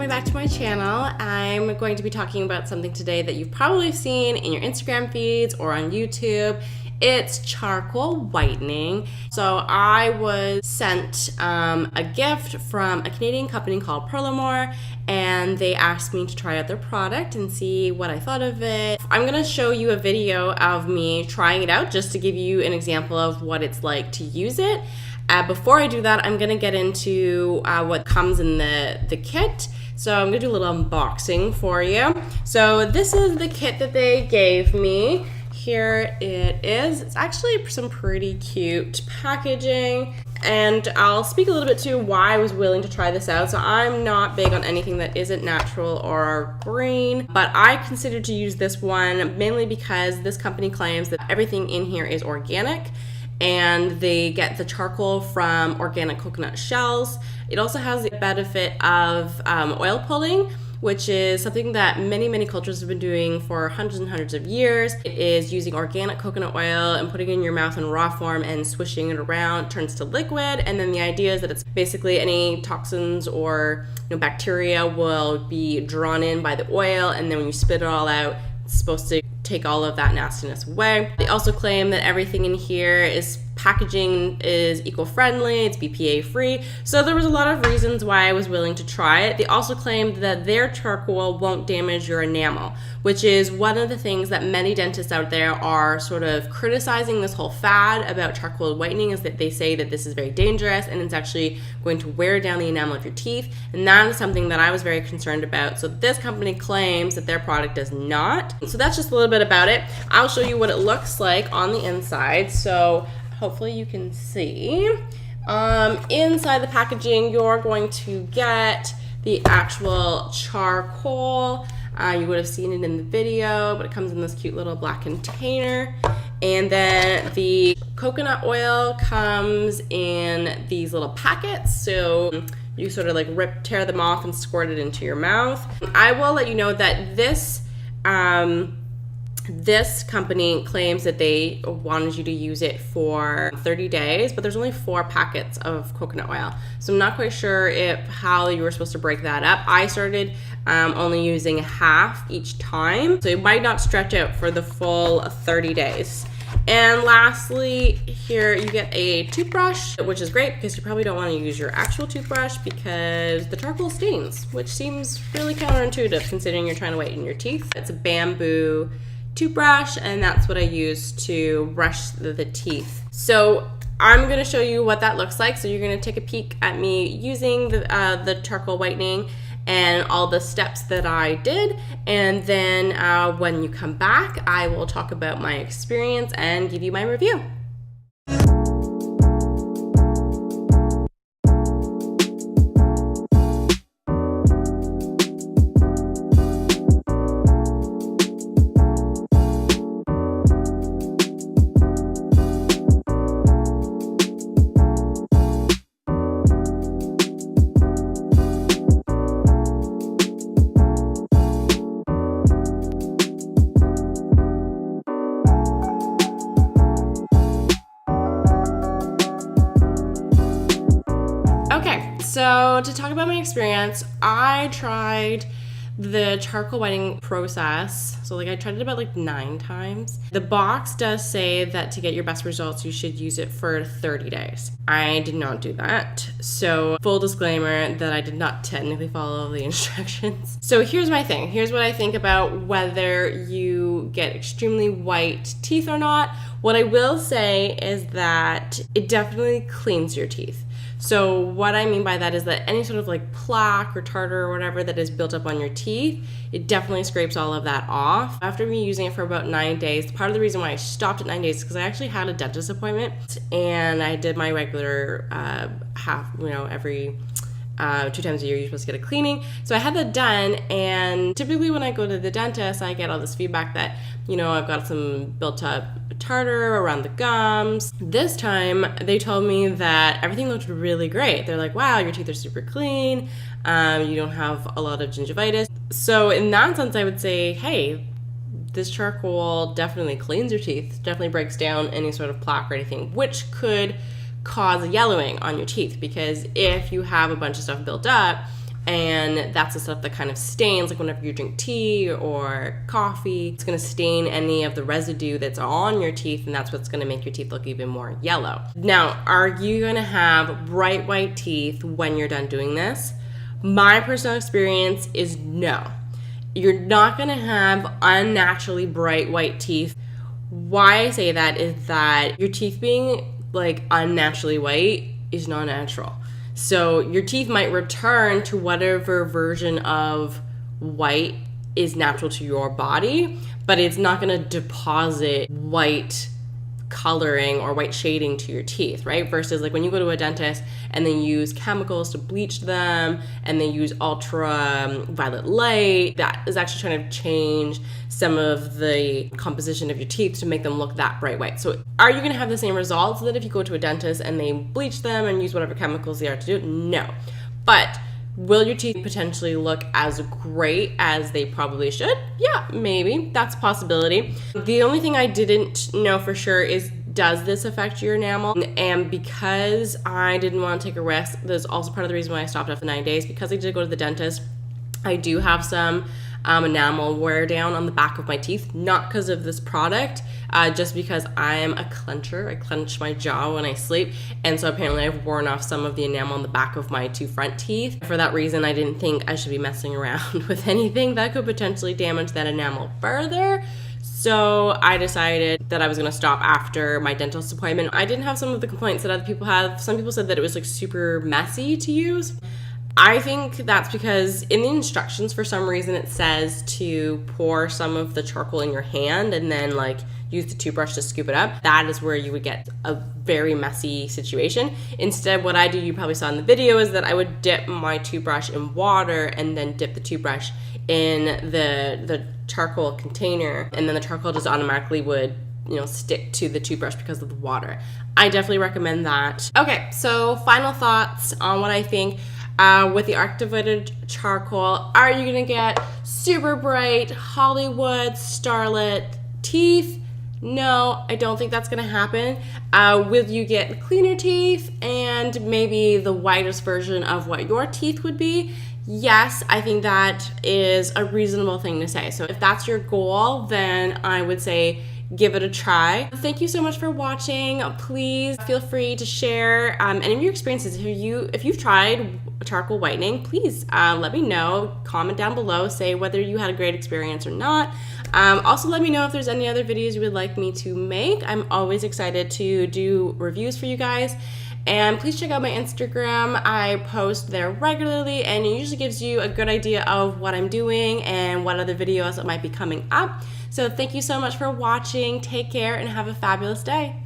coming back to my channel. I'm going to be talking about something today that you've probably seen in your Instagram feeds or on YouTube. It's charcoal whitening. So I was sent a gift from a Canadian company called Perlamore, and they asked me to try out their product and see what I thought of it. I'm gonna show you a video of me trying it out just to give you an example of what it's like to use it. Before I do that, I'm gonna get into what comes in the kit. So I'm gonna do a little unboxing for you. So this is the kit that they gave me. Here it is. It's actually some pretty cute packaging, and I'll speak a little bit to why I was willing to try this out. So I'm not big on anything that isn't natural or green, but I considered to use this one mainly because this company claims that everything in here is organic, and they get the charcoal from organic coconut shells. It also has the benefit of oil pulling, which is something that many cultures have been doing for hundreds and hundreds of years. It is using organic coconut oil and putting it in your mouth in raw form and swishing it around. It turns to liquid, and then the idea is that it's basically any toxins or bacteria will be drawn in by the oil, and then when you spit it all out, it's supposed to take all of that nastiness away. They also claim that everything in here is packaging is eco-friendly, it's BPA free. So there was a lot of reasons why I was willing to try it. They also claimed that their charcoal won't damage your enamel, which is one of the things that many dentists out there are sort of criticizing this whole fad about charcoal whitening, is that they say that this is very dangerous and it's actually going to wear down the enamel of your teeth. And that is something that I was very concerned about. So this company claims that their product does not. So that's just a little bit about it. I'll show you what it looks like on the inside. So hopefully you can see. Inside the packaging, you're going to get the actual charcoal. You would have seen it in the video, but it comes in this cute little black container. And then the coconut oil comes in these little packets. So you sort of like tear them off and squirt it into your mouth. I will let you know that this company claims that they wanted you to use it for 30 days, but there's only 4 packets of coconut oil. So I'm not quite sure how you were supposed to break that up. I started only using half each time, so it might not stretch out for the full 30 days. And lastly, here you get a toothbrush, which is great because you probably don't want to use your actual toothbrush because the charcoal stains, which seems really counterintuitive considering you're trying to whiten your teeth. It's a bamboo toothbrush, and that's what I use to brush the teeth. So I'm going to show you what that looks like. So you're going to take a peek at me using the charcoal whitening and all the steps that I did, and then when you come back, I will talk about my experience and give you my review. So to talk about my experience, I tried the charcoal whitening process. So like I tried it about 9 times. The box does say that to get your best results, you should use it for 30 days. I did not do that. So full disclaimer that I did not technically follow the instructions. So here's my thing. Here's what I think about whether you get extremely white teeth or not. What I will say is that it definitely cleans your teeth. So what I mean by that is that any sort of plaque or tartar or whatever that is built up on your teeth, it definitely scrapes all of that off. After me using it for about 9 days, part of the reason why I stopped at 9 days is because I actually had a dentist appointment, and I did my regular every 2 times a year you're supposed to get a cleaning. So I had that done, and typically when I go to the dentist, I get all this feedback that, I've got some built up tartar around the gums. This time they told me that everything looked really great. They're like, wow, your teeth are super clean. You don't have a lot of gingivitis. So in that sense, I would say, hey, this charcoal definitely cleans your teeth, definitely breaks down any sort of plaque or anything, which could cause yellowing on your teeth, because if you have a bunch of stuff built up, and that's the stuff that kind of stains, like whenever you drink tea or coffee, it's gonna stain any of the residue that's on your teeth, and that's what's gonna make your teeth look even more yellow. Now, are you gonna have bright white teeth when you're done doing this? My personal experience is no. You're not gonna have unnaturally bright white teeth. Why I say that is that your teeth being like unnaturally white is not natural. So your teeth might return to whatever version of white is natural to your body, but it's not going to deposit white coloring or white shading to your teeth, right? Versus like when you go to a dentist and they use chemicals to bleach them and they use ultraviolet light, that is actually trying to change some of the composition of your teeth to make them look that bright white. So are you going to have the same results that if you go to a dentist and they bleach them and use whatever chemicals they are to do it? No. But will your teeth potentially look as great as they probably should? Yeah, maybe. That's a possibility. The only thing I didn't know for sure is, does this affect your enamel? And because I didn't want to take a risk, there's also part of the reason why I stopped after 9 days, because I did go to the dentist. I do have some enamel wear down on the back of my teeth, not because of this product, just because I am a clencher. I clench my jaw when I sleep, and so apparently I've worn off some of the enamel on the back of my two front teeth. For that reason, I didn't think I should be messing around with anything that could potentially damage that enamel further. So I decided that I was going to stop after my dentist appointment. I didn't have some of the complaints that other people have. Some people said that it was like super messy to use. I think that's because in the instructions, for some reason, it says to pour some of the charcoal in your hand and then like use the toothbrush to scoop it up. That is where you would get a very messy situation. Instead, what I do, you probably saw in the video, is that I would dip my toothbrush in water and then dip the toothbrush in the charcoal container, and then the charcoal just automatically would, stick to the toothbrush because of the water. I definitely recommend that. Okay, so final thoughts on what I think. With the activated charcoal, are you gonna get super bright Hollywood starlet teeth? No, I don't think that's gonna happen. Will you get cleaner teeth and maybe the whitest version of what your teeth would be? Yes, I think that is a reasonable thing to say. So if that's your goal, then I would say give it a try. Thank you so much for watching. Please feel free to share any of your experiences. If you've tried charcoal whitening, please let me know. Comment down below, say whether you had a great experience or not. Also let me know if there's any other videos you would like me to make. I'm always excited to do reviews for you guys. And please check out my Instagram. I post there regularly, and it usually gives you a good idea of what I'm doing and what other videos that might be coming up. So thank you so much for watching. Take care and have a fabulous day.